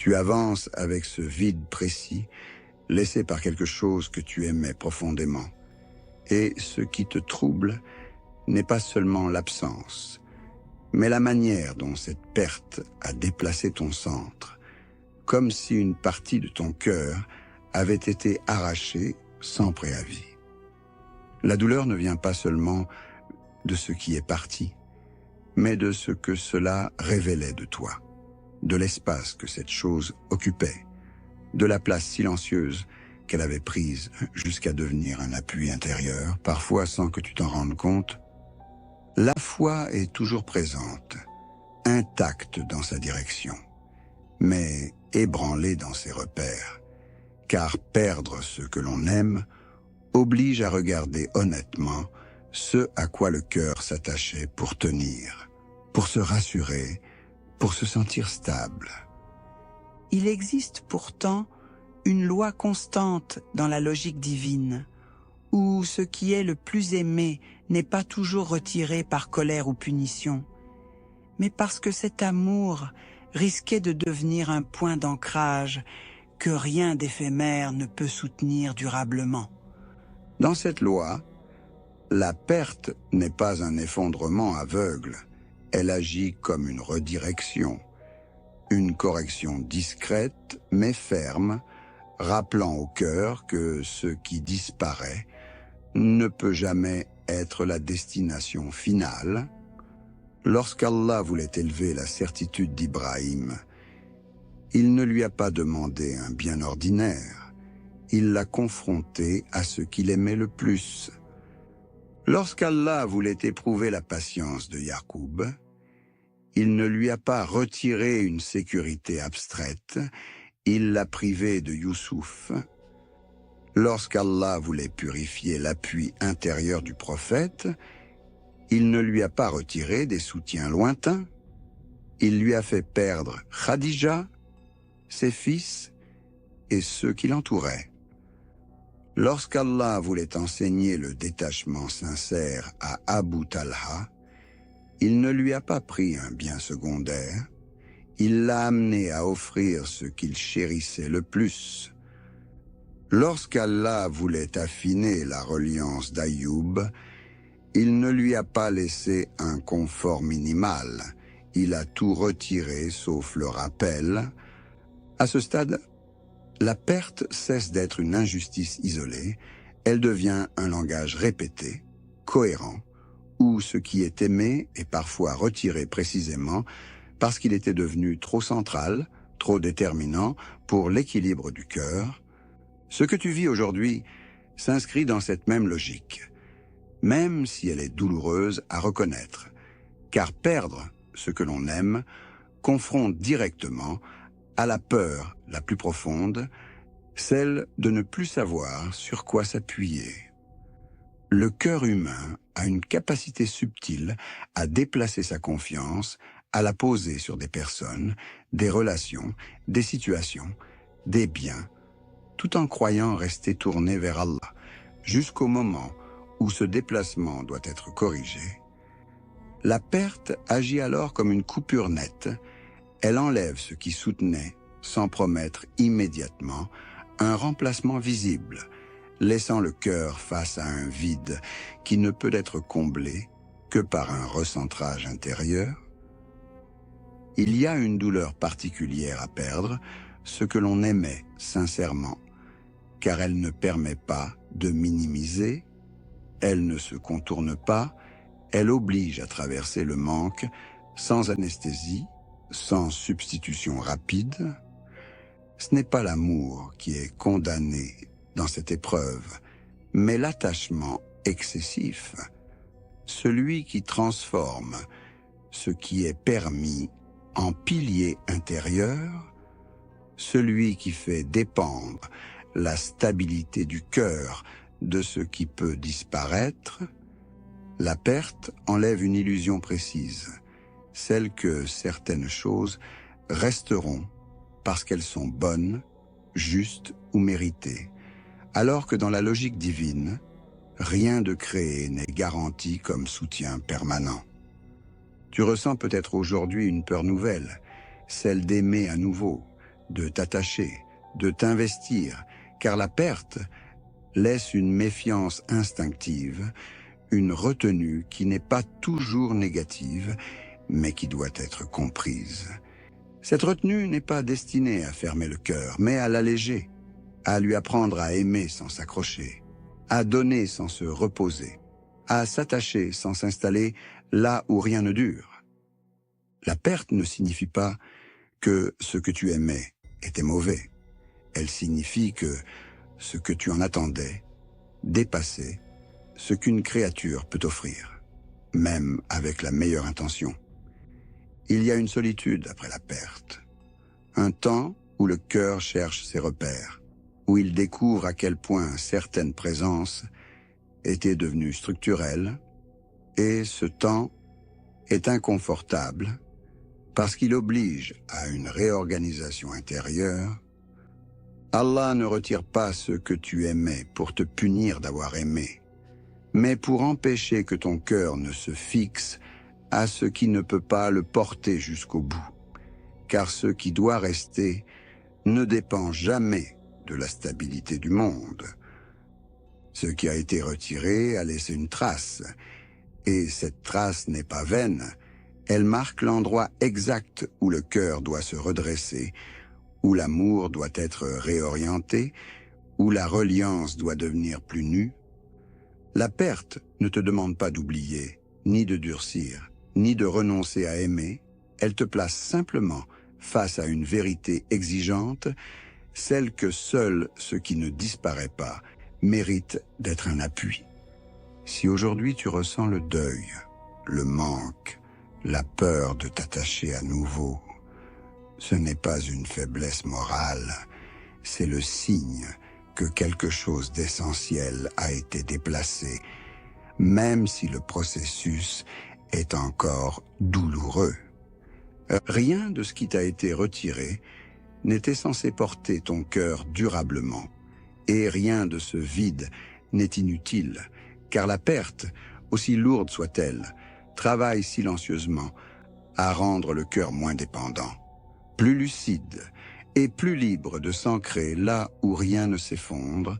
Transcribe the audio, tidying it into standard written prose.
Tu avances avec ce vide précis, laissé par quelque chose que tu aimais profondément. Et ce qui te trouble n'est pas seulement l'absence, mais la manière dont cette perte a déplacé ton centre, comme si une partie de ton cœur avait été arrachée sans préavis. La douleur ne vient pas seulement de ce qui est parti, mais de ce que cela révélait de toi, de l'espace que cette chose occupait, de la place silencieuse qu'elle avait prise jusqu'à devenir un appui intérieur, parfois sans que tu t'en rendes compte. La foi est toujours présente, intacte dans sa direction, mais ébranlée dans ses repères, car perdre ce que l'on aime oblige à regarder honnêtement ce à quoi le cœur s'attachait pour tenir, pour se rassurer, pour se sentir stable. Il existe pourtant une loi constante dans la logique divine, où ce qui est le plus aimé n'est pas toujours retiré par colère ou punition, mais parce que cet amour risquait de devenir un point d'ancrage que rien d'éphémère ne peut soutenir durablement. Dans cette loi, la perte n'est pas un effondrement aveugle, elle agit comme une redirection, une correction discrète mais ferme, rappelant au cœur que ce qui disparaît ne peut jamais être la destination finale. Lorsqu'Allah voulait élever la certitude d'Ibrahim, il ne lui a pas demandé un bien ordinaire, il l'a confronté à ce qu'il aimait le plus. Lorsqu'Allah voulait éprouver la patience de Yacoub, il ne lui a pas retiré une sécurité abstraite, il l'a privé de Youssouf. Lorsqu'Allah voulait purifier l'appui intérieur du prophète, il ne lui a pas retiré des soutiens lointains, il lui a fait perdre Khadija, ses fils et ceux qui l'entouraient. Lorsqu'Allah voulait enseigner le détachement sincère à Abu Talha, il ne lui a pas pris un bien secondaire, il l'a amené à offrir ce qu'il chérissait le plus. Lorsqu'Allah voulait affiner la reliance d'Ayoub, il ne lui a pas laissé un confort minimal, il a tout retiré sauf le rappel. À ce stade, la perte cesse d'être une injustice isolée, elle devient un langage répété, cohérent, où ce qui est aimé est parfois retiré précisément parce qu'il était devenu trop central, trop déterminant pour l'équilibre du cœur. Ce que tu vis aujourd'hui s'inscrit dans cette même logique, même si elle est douloureuse à reconnaître, car perdre ce que l'on aime confronte directement à la peur la plus profonde, celle de ne plus savoir sur quoi s'appuyer. Le cœur humain a une capacité subtile à déplacer sa confiance, à la poser sur des personnes, des relations, des situations, des biens, tout en croyant rester tourné vers Allah, jusqu'au moment où ce déplacement doit être corrigé. La perte agit alors comme une coupure nette, elle enlève ce qui soutenait sans promettre immédiatement un remplacement visible, laissant le cœur face à un vide qui ne peut être comblé que par un recentrage intérieur. Il y a une douleur particulière à perdre, ce que l'on aimait sincèrement, car elle ne permet pas de minimiser, elle ne se contourne pas, elle oblige à traverser le manque sans anesthésie, sans substitution rapide. Ce n'est pas l'amour qui est condamné dans cette épreuve, mais l'attachement excessif, celui qui transforme ce qui est permis en pilier intérieur, celui qui fait dépendre la stabilité du cœur de ce qui peut disparaître. La perte enlève une illusion précise, celle que certaines choses resteront parce qu'elles sont bonnes, justes ou méritées, alors que dans la logique divine, rien de créé n'est garanti comme soutien permanent. Tu ressens peut-être aujourd'hui une peur nouvelle, celle d'aimer à nouveau, de t'attacher, de t'investir, car la perte laisse une méfiance instinctive, une retenue qui n'est pas toujours négative, mais qui doit être comprise. Cette retenue n'est pas destinée à fermer le cœur, mais à l'alléger, à lui apprendre à aimer sans s'accrocher, à donner sans se reposer, à s'attacher sans s'installer là où rien ne dure. La perte ne signifie pas que ce que tu aimais était mauvais. Elle signifie que ce que tu en attendais dépassait ce qu'une créature peut offrir, même avec la meilleure intention. Il y a une solitude après la perte, un temps où le cœur cherche ses repères, où il découvre à quel point certaines présences étaient devenues structurelles, et ce temps est inconfortable parce qu'il oblige à une réorganisation intérieure. Allah ne retire pas ce que tu aimais pour te punir d'avoir aimé, mais pour empêcher que ton cœur ne se fixe à ce qui ne peut pas le porter jusqu'au bout, car ce qui doit rester ne dépend jamais de la stabilité du monde. Ce qui a été retiré a laissé une trace, et cette trace n'est pas vaine, elle marque l'endroit exact où le cœur doit se redresser, où l'amour doit être réorienté, où la reliance doit devenir plus nue. La perte ne te demande pas d'oublier, ni de durcir, ni de renoncer à aimer, elle te place simplement face à une vérité exigeante, celle que seul ce qui ne disparaît pas mérite d'être un appui. Si aujourd'hui tu ressens le deuil, le manque, la peur de t'attacher à nouveau, ce n'est pas une faiblesse morale, c'est le signe que quelque chose d'essentiel a été déplacé, même si le processus est encore douloureux. Rien de ce qui t'a été retiré n'était censé porter ton cœur durablement, et rien de ce vide n'est inutile, car la perte, aussi lourde soit-elle, travaille silencieusement à rendre le cœur moins dépendant, plus lucide et plus libre de s'ancrer là où rien ne s'effondre,